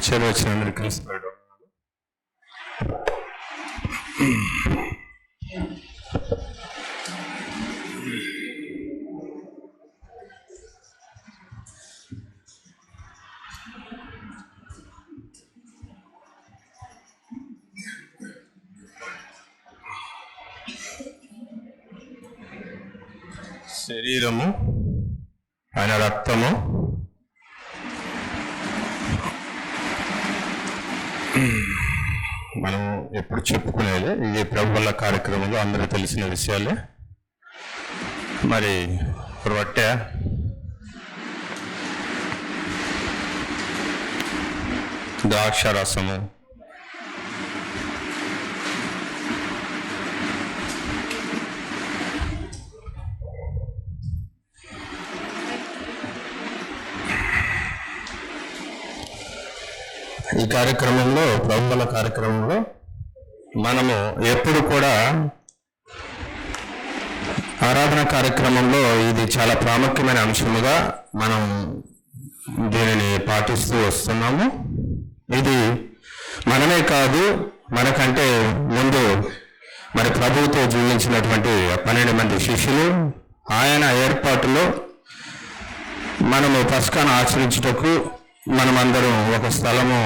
చేరవచ్చిన క్రీస్తు శరీరము, ఆయన రక్తము, మనం ఎప్పుడు చెప్పుకునేది ఇది ప్రభువుల కార్యక్రమంలో అందరూ తెలిసిన విషయాలే. మరి రొట్టె, ద్రాక్ష రసము, ఈ కార్యక్రమంలో ప్రభువుల కార్యక్రమంలో మనము ఎప్పుడు కూడా ఆరాధన కార్యక్రమంలో ఇది చాలా ప్రాముఖ్యమైన అంశముగా మనం దీనిని పాటిస్తూ వస్తున్నాము. ఇది మనమే కాదు, మనకంటే ముందు మరి ప్రభువుతో జీవించినటువంటి 12 మంది శిష్యులు ఆయన ఏర్పాటులో మనము పస్కాను ఆచరించుటకు మనమందరం ఒక స్థలము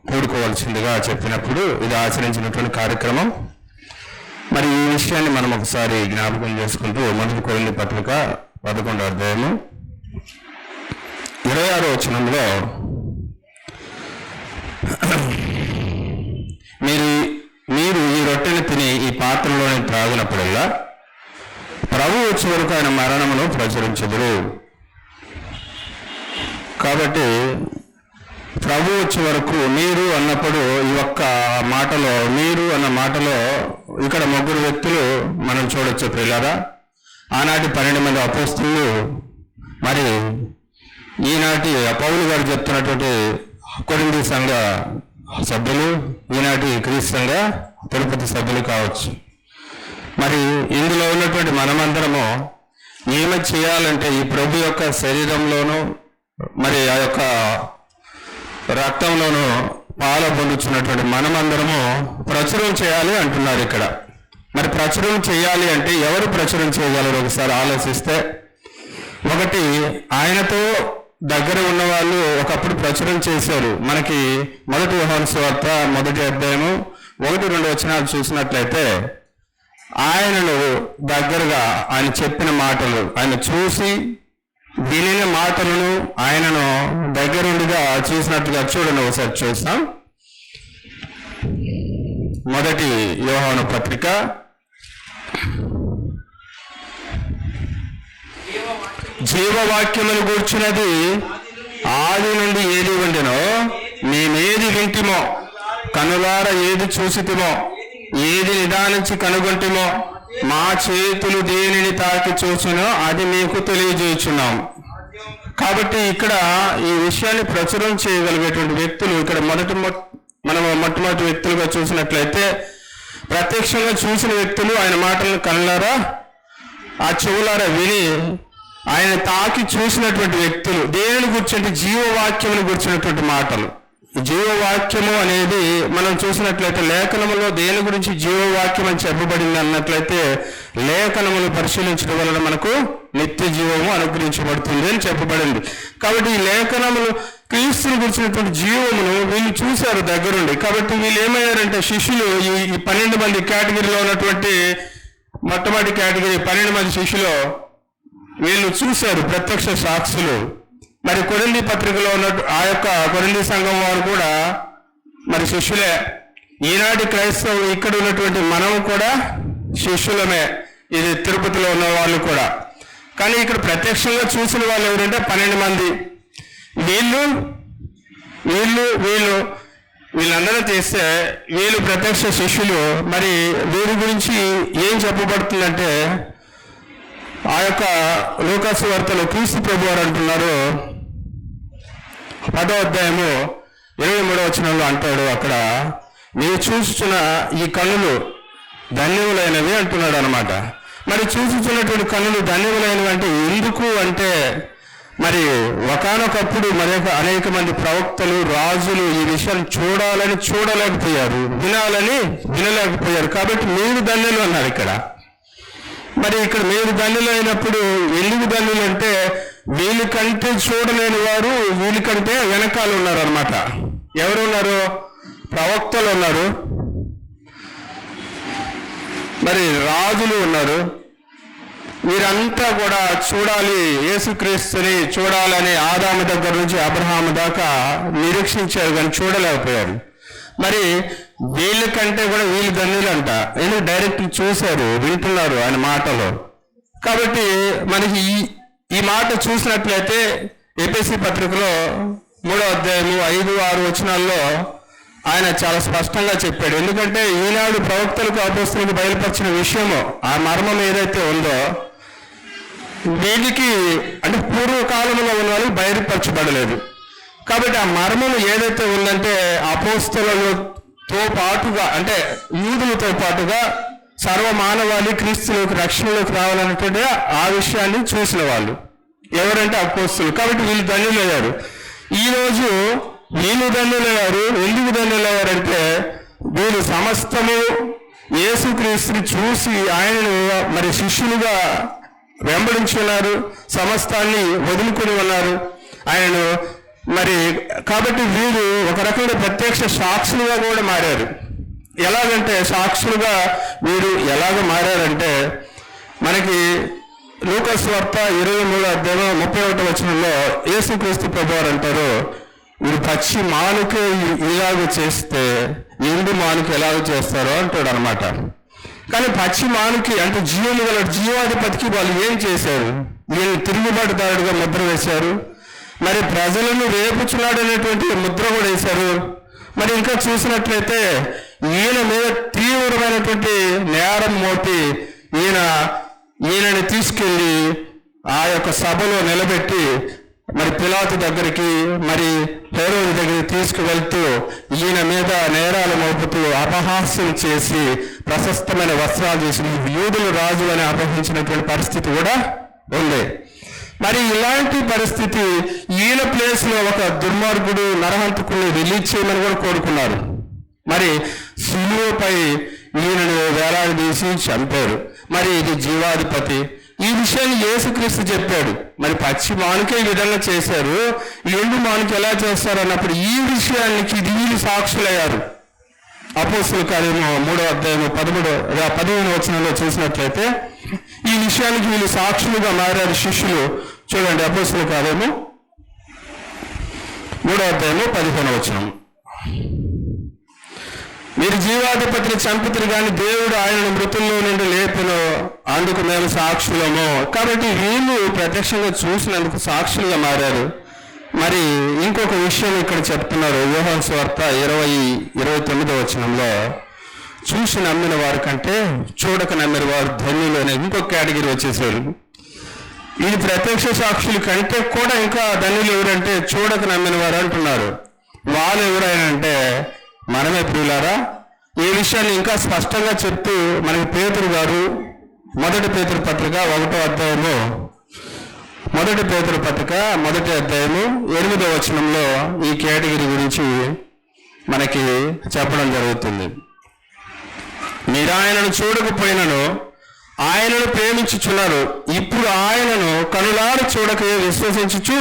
కూడుకోవాల్సిందిగా చెప్పినప్పుడు ఇది ఆచరించినటువంటి కార్యక్రమం. మరి ఈ విషయాన్ని మనం ఒకసారి జ్ఞాపకం చేసుకుంటూ 1 కొరింథీ పత్రిక 11వ అధ్యాయము 26వ వచనంలో మీరు ఈ రొట్టెను తిని ఈ పాత్రలోనే త్రాగినప్పుడల్లా ప్రభు వచ్చే వరకు ఆయన మరణమును ప్రచురించెదరు. కాబట్టి ప్రభు వచ్చే వరకు మీరు అన్నప్పుడు ఈ ఒక్క మాటలో, మీరు అన్న మాటలో ఇక్కడ 3 వ్యక్తులు మనం చూడొచ్చు ప్రియులారా. ఆనాటి 12 మంది అపోస్తలులు, మరి ఈనాటి పౌలు గారు చెప్తున్నటువంటి కొరింథీ సంఘ సభ్యులు, ఈనాటి క్రీస్తు సంఘ తిరుపతి సభ్యులు కావచ్చు. మరి ఇందులో ఉన్నటువంటి మనమందరము ఏమి చేయాలంటే ఈ ప్రభు యొక్క శరీరంలోనూ మరి ఆ యొక్క రక్తంలోనూ పాలు పొందుతున్నటువంటి మనమందరము ప్రచురం చేయాలి అంటున్నారు ఇక్కడ. మరి ప్రచురం చేయాలి అంటే ఎవరు ప్రచురం చేయగలరు ఒకసారి ఆలోచిస్తే, ఒకటి ఆయనతో దగ్గర ఉన్న వాళ్ళు ఒకప్పుడు ప్రచురం చేశారు. మనకి 1 యోహాను సువార్త 1వ అధ్యాయము 1-2 వచనాలు చూసినట్లయితే ఆయనను దగ్గరగా ఆయన చెప్పిన మాటలు, ఆయన చూసి వినిన మాటలను ఆయనను దగ్గరుండిగా చూసినట్టుగా చూడండి. ఒకసారి చూస్తాం. 1 యోహాను పత్రిక జీవవాక్యమును గూర్చినది ఆది నుండి ఏది ఉండెనో, మేమేది వింటిమో, కనులార ఏది చూసితిమో, ఏది నిదానించి కనుగొంటిమో, మా చేతులు దేనిని తాకి చూసినో అది మీకు తెలియజేయుచున్నాం. కాబట్టి ఇక్కడ ఈ విషయాన్ని ప్రచురం చేయగలిగేటువంటి వ్యక్తులు ఇక్కడ మొట్టమొదటి వ్యక్తులుగా చూసినట్లయితే ప్రత్యక్షంగా చూసిన వ్యక్తులు, ఆయన మాటలను కళ్ళారా ఆ చెవులారా విని ఆయన తాకి చూసినటువంటి వ్యక్తులు. దేనిని గురించి? జీవవాక్యమును గురించినటువంటి మాటలు. జీవవాక్యము అనేది మనం చూసినట్లయితే లేఖనములో దేని గురించి జీవవాక్యం అని చెప్పబడింది అన్నట్లయితే లేఖనములు పరిశీలించడం వలన మనకు నిత్య జీవము అనుగ్రహించబడుతుంది అని చెప్పబడింది. కాబట్టి ఈ లేఖనములు క్రీస్తుని గురించినటువంటి జీవమును వీళ్ళు చూశారు దగ్గరుండి. కాబట్టి వీళ్ళు ఏమయ్యారంటే శిష్యులు, ఈ 12 మంది కేటగిరీలో ఉన్నటువంటి మొట్టమొదటి కేటగిరీ 12 మంది శిష్యులు వీళ్ళు చూశారు, ప్రత్యక్ష సాక్షులు. మరి కొరింథీ పత్రికలో ఉన్న ఆ యొక్క కొరింథీ సంఘం వారు కూడా మరి శిష్యులే. ఈనాటి క్రైస్తవులు ఇక్కడ ఉన్నటువంటి మనము కూడా శిష్యులమే, ఇది తిరుపతిలో ఉన్న వాళ్ళు కూడా. కానీ ఇక్కడ ప్రత్యక్షంగా చూసిన వాళ్ళు ఎవరంటే 12 మంది. వీళ్ళందరూ చేస్తే వీళ్ళు ప్రత్యక్ష శిష్యులు. మరి వీరి గురించి ఏం చెప్పబడుతుందంటే ఆ యొక్క లూకాసు వార్తలో క్రీస్తు ప్రభు వారు అంటున్నారు, 10వ అధ్యాయము 23వ వచనంలో అంటాడు, అక్కడ మీరు చూస్తున్న ఈ కన్నులు ధన్యములైనవి అంటున్నాడు అనమాట. మరి చూస్తున్నటువంటి కన్నులు ధన్యములైనవి అంటే ఎందుకు అంటే మరి ఒకానొకప్పుడు అనేక మంది ప్రవక్తలు, రాజులు ఈ విషయాన్ని చూడలేకపోయారు, వినలేకపోయారు. కాబట్టి మీరు ధన్యులు అన్నారు ఇక్కడ. మరి ఇక్కడ మీరు ధన్యులు అయినప్పుడు ఎందుకు ధన్యులు అంటే వీళ్ళకంటే చూడలేని వారు వీళ్ళకంటే వెనకాల ఉన్నారు అనమాట. ఎవరు ఉన్నారు? ప్రవక్తలు ఉన్నారు, మరి రాజులు ఉన్నారు. వీరంతా కూడా చూడాలి, యేసుక్రీస్తుని చూడాలని ఆదాము దగ్గర నుంచి అబ్రహాము దాకా నిరీక్షించారు కానీ చూడలేకపోయారు. మరి వీళ్ళకంటే కూడా వీళ్ళు ధన్యులంట, ఎందుకు డైరెక్ట్ చూశారు, వింటున్నారు ఆయన మాటలు. కాబట్టి మనకి ఈ మాట చూసినట్లయితే ఎఫెసీ పత్రికలో 3వ అధ్యాయము 5-6 వచనాల్లో ఆయన చాలా స్పష్టంగా చెప్పాడు. ఎందుకంటే ఈనాడు ప్రవక్తలకు అపోస్తలులకు బయలుపరిచిన విషయము, ఆ మర్మం ఏదైతే ఉందో వీరికి అంటే పూర్వకాలంలో ఉన్న వాళ్ళకి బయలుపరచబడలేదు. కాబట్టి ఆ మర్మం ఏదైతే ఉందంటే అపోస్తలులతో పాటుగా అంటే యూదులతో పాటుగా సర్వమానవాళి క్రీస్తులోకి రక్షణలోకి రావాలన్నట్టు ఆ విషయాన్ని చూసిన వాళ్ళు ఎవరంటే అపోస్తలులు. కాబట్టి వీళ్ళు ధన్యులయ్యారు. ఈరోజు వీళ్ళు ధన్యులయ్యారు. ఎందుకు ధన్యులయ్యారంటే వీళ్ళు సమస్తము యేసుక్రీస్తుని చూసి ఆయనను మరి శిష్యులుగా వెంబడించి ఉన్నారు, సమస్తాన్ని వదులుకొని ఉన్నారు ఆయనను. మరి కాబట్టి వీరు ఒక రకమైన ప్రత్యక్ష సాక్షులుగా కూడా మారారు. ఎలాగంటే సాక్షులుగా వీరు ఎలాగ మారారంటే మనకి లూకా సువార్త 23వ అధ్యాయం 31వ వచనంలో యేసుక్రీస్తు ప్రభువారు అంటారు, వీరు పచ్చి మానుకే ఇలాగ చేస్తే ఎండు మానుక ఎలాగ చేస్తారో అంటాడు అనమాట. కానీ పచ్చి మానుకి అంటే జీవులు గల జీవాధిపతికి వాళ్ళు ఏం చేశారు? వీళ్ళు తిరుగుబాటుదారుడిగా ముద్ర వేశారు, మరి ప్రజలను రేపుచున్నాడు అనేటువంటి ముద్ర కూడా వేశారు. మరి ఇంకా చూసినట్లయితే ఈయన మీద తీవ్రమైనటువంటి నేరం మోపి ఈయనని తీసుకెళ్ళి ఆ యొక్క సభలో నిలబెట్టి మరి పిలాతు దగ్గరికి మరి హేరోదు దగ్గరికి తీసుకువెళ్తూ ఈయన మీద నేరాలు మోపుతూ అపహాస్యం చేసి ప్రశస్తమైన వస్త్రాలు చేసి యూదుల రాజు అని అపహరించినటువంటి పరిస్థితి కూడా ఉంది. మరి ఇలాంటి పరిస్థితి ఈయన ప్లేస్ లో ఒక దుర్మార్గుడు నరహంతకుని రిలీజ్ చేయమని కూడా కోరుకున్నారు. మరి సిలువపై ఈయనను వేలాడదీసి చంపారు. మరి ఇది జీవాధిపతి. ఈ విషయాన్ని యేసుక్రీస్తు చెప్పాడు. మరి పచ్చి మానుకే ఈ విధంగా చేశారు, ఎండు మానుక ఎలా చేస్తారు అన్నప్పుడు ఈ విషయానికి వీళ్ళు సాక్షులయ్యారు. అపోస్తలుల కార్యము 3వ అధ్యాయము 15వ వచనంలో చూసినట్లయితే ఈ విషయానికి వీళ్ళు సాక్షులుగా మారారు శిష్యులు. చూడండి, అపోస్తలుల కార్యము 3వ అధ్యాయము 15వ వచనం. మీరు జీవాధిపతిని చంపుతారు కానీ దేవుడు ఆయనను మృతుల్లో నుండి లేపును, అందుకు మేము సాక్షులము. కాబట్టి వీళ్ళు ప్రత్యక్షంగా చూసినందుకు సాక్షులుగా మారారు. మరి ఇంకొక విషయం ఇక్కడ చెప్తున్నారు. యోహాను సువార్త 20:29వ వచనంలో చూసి నమ్మిన వారి కంటే చూడక నమ్మిన వారు ధన్యులు అనే ఇంకొక కేటగిరీ వచ్చేసారు. ఇది ప్రత్యక్ష సాక్షుల కంటే కూడా ఇంకా ధన్యులు ఎవరంటే చూడక నమ్మిన వారు అంటున్నారు. వాళ్ళు ఎవరైనా మనమే ప్రియులారా. ఈ విషయాన్ని ఇంకా స్పష్టంగా చెప్తూ మనకి పేతురు గారు 1 పేతురు పత్రిక 1వ అధ్యాయము 1 పేతురు పత్రిక 1వ అధ్యాయము 8వ వచనంలో ఈ కేటగిరీ గురించి మనకి చెప్పడం జరుగుతుంది. మీరు ఆయనను చూడకపోయినను ఆయనను ప్రేమించుచున్నారు, ఇప్పుడు ఆయనను కనులారు చూడకయే విశ్వసించుచు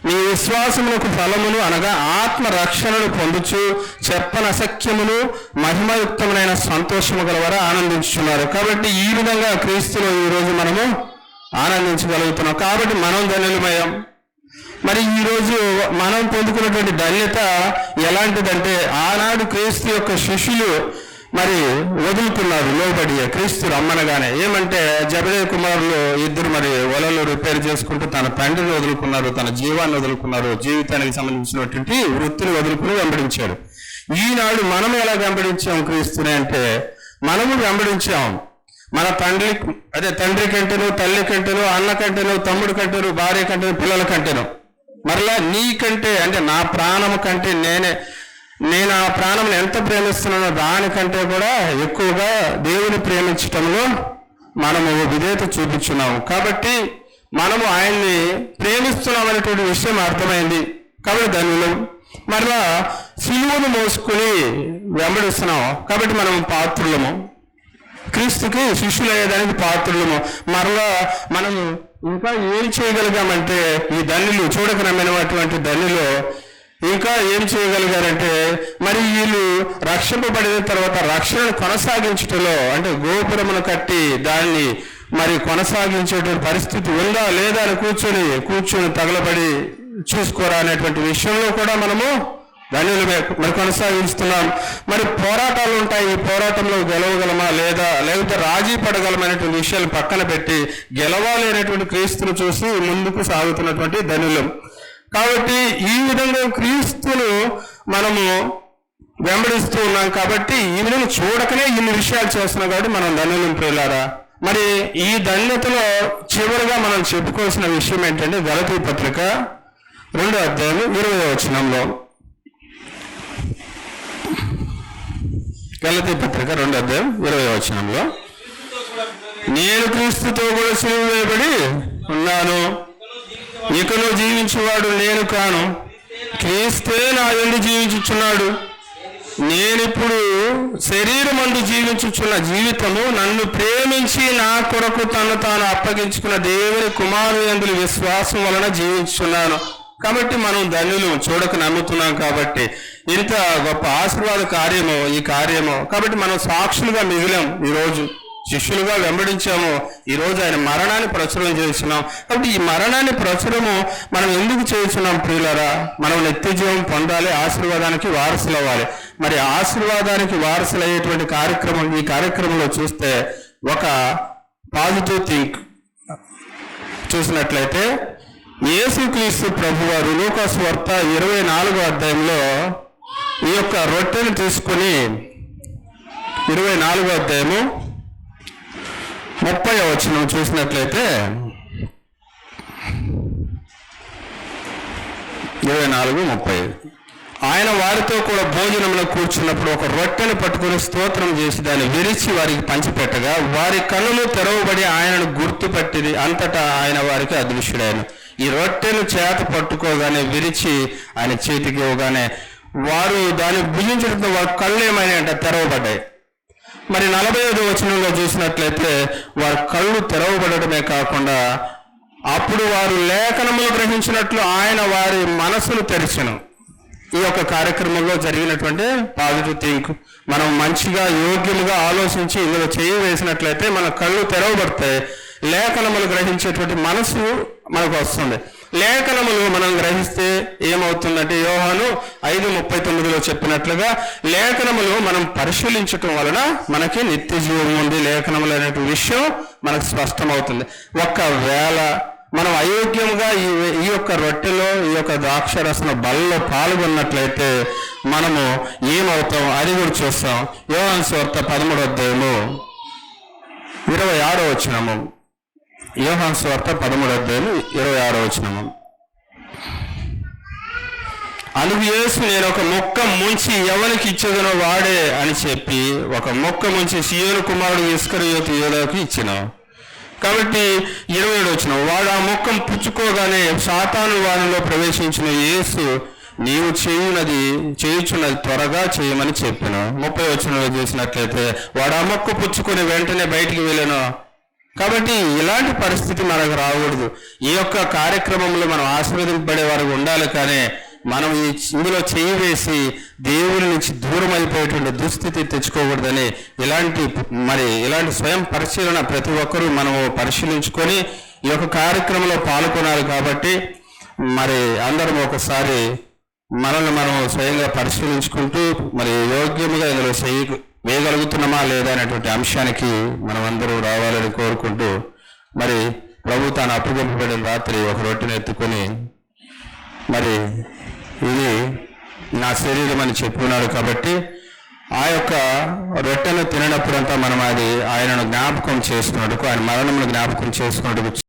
మీ విశ్వాసములకు ఫలమును అనగా ఆత్మ రక్షణను పొందుచు చెప్పనసఖ్యమును మహిమయుక్తమైన సంతోషము గలవారు ఆనందించుచున్నారు. కాబట్టి ఈ విధంగా క్రీస్తులో ఈరోజు మనము ఆనందించగలుగుతున్నాం. కాబట్టి మనం ధన్యులమయ్యాం. మరి ఈరోజు మనం పొందుకున్నటువంటి ధన్యత ఎలాంటిదంటే ఆనాడు క్రీస్తు యొక్క శిష్యులు మరి వదులుకున్నారు లోబడి క్రీస్తు రమ్మనగానే. ఏమంటే జబదేయి కుమారులు ఇద్దరు మరి వలలు రిపేర్ చేసుకుంటూ తన తండ్రిని వదులుకున్నారు, తన జీవాన్ని వదులుకున్నారు, జీవితానికి సంబంధించినటువంటి వృత్తిని వదులుకుని వెంబడించాడు. ఈనాడు మనం ఎలా వెంబడించాం క్రీస్తుని అంటే మనము వెంబడించాం. మన తండ్రి కంటేను, తల్లి కంటేను, అన్న కంటేను, తమ్ముడు కంటేను, భార్య కంటేను, పిల్లల కంటేను, మరలా నీకంటే అంటే నా ప్రాణము కంటే నేను ఆ ప్రాణం ఎంత ప్రేమిస్తున్నానో దానికంటే కూడా ఎక్కువగా దేవుని ప్రేమించటంలో మనము విధేయత చూపించున్నాము. కాబట్టి మనము ఆయన్ని ప్రేమిస్తున్నాం అనేటువంటి విషయం అర్థమైంది కాబట్టి ధన్యులం. మరలా సిలువను మోసుకుని వెంబడిస్తున్నాం కాబట్టి మనం పాత్రులము, క్రీస్తుకి శిష్యులయ్యేదానికి పాత్రులము. మరలా మనం ఇంకా ఏం చేయగలిగామంటే ఈ ధన్యులు, చూడక నమ్మినటువంటి ధన్యులు ఇంకా ఏం చేయగలిగారంటే, మరి వీళ్ళు రక్షింపబడిన తర్వాత రక్షణను కొనసాగించటంలో, అంటే గోపురమును కట్టి దాన్ని మరి కొనసాగించేటువంటి పరిస్థితి ఉందా లేదా అని కూర్చొని తగలబడి చూసుకోరా అనేటువంటి విషయంలో కూడా మనము ధన్యులమే. మరి కొనసాగిస్తున్నాం. మరి పోరాటాలు ఉంటాయి, ఈ పోరాటంలో గెలవగలమా లేకపోతే రాజీ పడగలమైనటువంటి విషయాలు పక్కన పెట్టి గెలవాలి అనేటువంటి క్రీస్తును చూసి ముందుకు సాగుతున్నటువంటి ధన్యులం. కాబట్టి ఈ విధంగా క్రీస్తును మనము వెంబడిస్తూ ఉన్నాం కాబట్టి ఈ విధంగా చూడకనే ఇన్ని విషయాలు చేస్తున్నాం కాబట్టి మనం ధన్యులం ప్రియులారా. మరి ఈ ధన్యతలో చివరిగా మనం చెప్పుకోవాల్సిన విషయం ఏంటంటే గలతీ పత్రిక 2వ అధ్యాయం 20వ వచనంలో, గలతీ పత్రిక 2వ అధ్యాయం 20వ వచనంలో, నేను క్రీస్తుతో కూడా సిలువ వేయబడి ఉన్నాను, ఇకను జీవించేవాడు నేను కాను, క్రీస్తే నా యందు జీవించుచున్నాడు. నేనిప్పుడు శరీరమందు జీవించుచున్న జీవితము నన్ను ప్రేమించి నా కొరకు తను తాను అప్పగించుకున్న దేవుని కుమారుని యందు విశ్వాసం వలన జీవించుచున్నాను. కాబట్టి మనం ధన్యులు, చూడక నమ్ముతున్నాం కాబట్టి ఇంత గొప్ప ఆశీర్వాద ఈ కార్యము కాబట్టి మనం సాక్షులుగా మిగిలాం. ఈరోజు శిష్యులుగా వెంబడించాము. ఈరోజు ఆయన మరణాన్ని ప్రచురం చేస్తున్నాం. కాబట్టి ఈ మరణాన్ని ప్రచురము మనం ఎందుకు చేస్తున్నాం ప్రియులారా? మనం నిత్య జీవం పొందాలి, ఆశీర్వాదానికి వారసులు అవ్వాలి. మరి ఆశీర్వాదానికి వారసులయ్యేటువంటి కార్యక్రమం ఈ కార్యక్రమంలో చూస్తే ఒక పాజిటివ్ థింక్ చూసినట్లయితే యేసుక్రీస్తు ప్రభువారు లూకాసు వార్త 24వ అధ్యాయంలో ఈ యొక్క రొట్టెను తీసుకొని 24వ అధ్యాయము 30వ వచనం చూసినట్లయితే 24:30 ఆయన వారితో కూడా భోజనంలో కూర్చున్నప్పుడు ఒక రొట్టెను పట్టుకుని స్తోత్రం చేసి దాన్ని విరిచి వారికి పంచిపెట్టగా వారి కన్నులు తెరవబడి ఆయనను గుర్తుపట్టింది. అంతటా ఆయన వారికి అదృశ్యుడైన. ఈ రొట్టెను చేత పట్టుకోగానే విరిచి ఆయన చేతికి ఇవ్వగానే వారు దాన్ని భుజించడంతో వారి కళ్ళు ఏమైనాయంట తెరవబడ్డాయి. మరి 45వ వచనంలో చూసినట్లయితే వారి కళ్ళు తెరవబడటమే కాకుండా అప్పుడు వారు లేఖనములు గ్రహించినట్లు ఆయన వారి మనసును తెరిచెను. ఈ యొక్క కార్యక్రమంలో జరిగినటువంటి పాజిటివ్ థింక్ మనం మంచిగా యోగ్యముగా ఆలోచించి ఇందులో చేయవేసినట్లయితే మన కళ్ళు తెరవబడతాయి. లేఖనములు గ్రహించేటువంటి మనసు మనకు వస్తుంది. లేఖనములు మనం గ్రహిస్తే ఏమవుతుందంటే యోహాను 5:39లో చెప్పినట్లుగా లేఖనములు మనం పరిశీలించటం వలన మనకి నిత్య జీవం ఉంది. లేఖనములు అనే విషయం మనకు స్పష్టమవుతుంది. ఒకవేళ మనం అయోగ్యంగా ఈ యొక్క రొట్టెలో ఈ యొక్క ద్రాక్షరసన బలలో పాల్గొన్నట్లయితే మనము ఏమవుతాం అది కూడా చూస్తాం. యోహాను సువార్త 13వ అధ్యాయము 26వ వచనము. యోహాను సువార్త 13వ అధ్యాయము 26వ వచనము. అందుకు యేసు నేను ఒక మొక్క ముంచి ఎవరికి ఇచ్చేదనో వాడే అని చెప్పి ఒక మొక్క ముంచి సీయోను కుమారుడు ఇస్కరియోతు యూదాకు ఇచ్చినాం. కాబట్టి 27వ వచనం, వాడు ఆ మొక్కను పుచ్చుకోగానే సాతాను వారిలో ప్రవేశించిన యేసు నీవు చేయుచున్నది త్వరగా చేయమని చెప్పాను. 30వ వచనంలో చూసినట్లయితే వాడు ఆ మొక్క పుచ్చుకొని వెంటనే బయటికి వెళ్ళాను. కాబట్టి ఇలాంటి పరిస్థితి మనకు రాకూడదు. ఈ యొక్క కార్యక్రమంలో మనం ఆశీర్వదింపబడే వారికి ఉండాలి. కానీ మనం ఇందులో చేయి వేసి దేవుని నుంచి దూరం అయిపోయేటువంటి దుస్థితి తెచ్చుకోకూడదని ఇలాంటి స్వయం పరిశీలన ప్రతి ఒక్కరూ మనము పరిశీలించుకొని ఈ యొక్క కార్యక్రమంలో పాల్గొనాలి. కాబట్టి మరి అందరం ఒకసారి మనల్ని మనం స్వయంగా పరిశీలించుకుంటూ మరి యోగ్యముగా ఇందులో వేయగలుగుతున్నామా లేదా అనేటువంటి అంశానికి మనం అందరూ రావాలని కోరుకుంటూ మరి ప్రభు తాను అప్పగింపబడిన రాత్రి ఒక రొట్టెను ఎత్తుకొని మరి ఇది నా శరీరం అని చెప్పుకున్నాడు. కాబట్టి ఆ యొక్క రొట్టెను తినప్పుడంతా మనం అది ఆయనను జ్ఞాపకం చేసుకున్నట్టుకు, ఆయన మరణమును జ్ఞాపకం చేసుకున్నట్టుకు